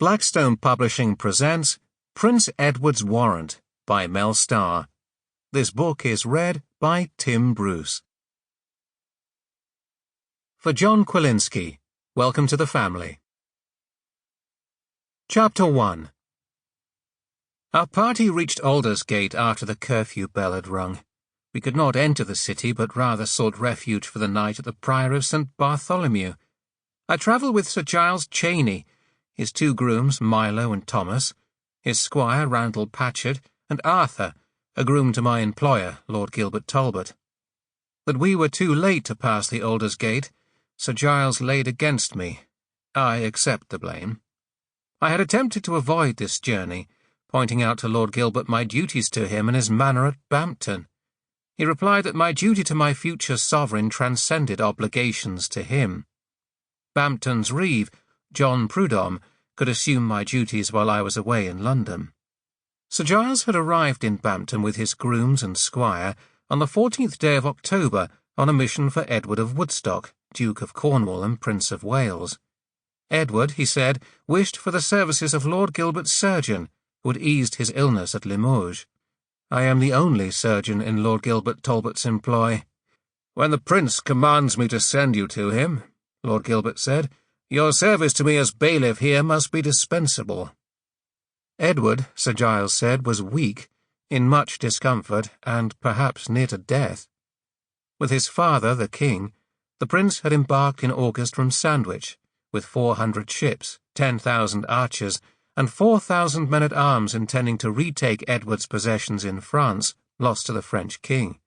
Blackstone Publishing presents Prince Edward's Warrant by Mel Starr. This book is read by Tim Bruce. For John Kwilinski, welcome to the family. Chapter 1. Our party reached Aldersgate after the curfew bell had rung. We could not enter the city, but rather sought refuge for the night at the Priory of St. Bartholomew. I travelled with Sir Giles Cheney, his two grooms, Milo and Thomas, his squire, Randall Patchett, and Arthur, a groom to my employer, Lord Gilbert Talbot. That we were too late to pass the Aldersgate, Sir Giles laid against me. I accept the blame. I had attempted to avoid this journey, pointing out to Lord Gilbert my duties to him and his manor at Bampton. He replied that my duty to my future sovereign transcended obligations to him. Bampton's reeve, John Prudhomme, could assume my duties while I was away in London. Sir Giles had arrived in Bampton with his grooms and squire on the 14th day of October on a mission for Edward of Woodstock, Duke of Cornwall and Prince of Wales. Edward, he said, wished for the services of Lord Gilbert's surgeon, who had eased his illness at Limoges. I am the only surgeon in Lord Gilbert Talbot's employ. "When the Prince commands me to send you to him," Lord Gilbert said, "your service to me as bailiff here must be dispensable." Edward, Sir Giles said, was weak, in much discomfort, and perhaps near to death. With his father, the king, the prince had embarked in August from Sandwich, with 400 ships, 10,000 archers, and 4,000 men-at-arms intending to retake Edward's possessions in France, lost to the French king.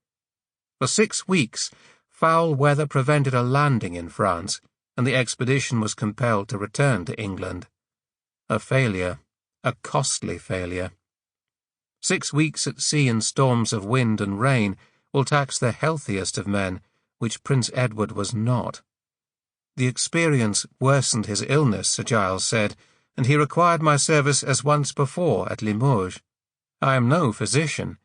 For 6 weeks, foul weather prevented a landing in France, and the expedition was compelled to return to England. A failure, a costly failure. 6 weeks at sea in storms of wind and rain will tax the healthiest of men, which Prince Edward was not. The experience worsened his illness, Sir Giles said, and he required my service as once before at Limoges. I am no physician,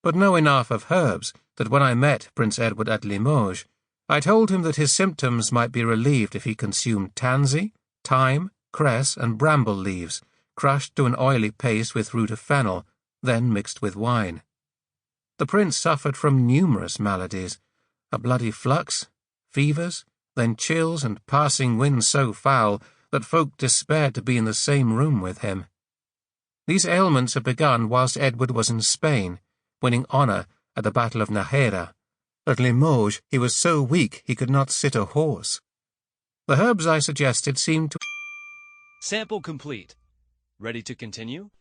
but know enough of herbs that when I met Prince Edward at Limoges, I told him that his symptoms might be relieved if he consumed tansy, thyme, cress, and bramble leaves, crushed to an oily paste with root of fennel, then mixed with wine. The prince suffered from numerous maladies, a bloody flux, fevers, then chills and passing winds so foul that folk despaired to be in the same room with him. These ailments had begun whilst Edward was in Spain, winning honour at the Battle of Narrator. At Limoges he was so weak he could not sit a horse. The herbs I suggested seemed to— Sample complete. Ready to continue?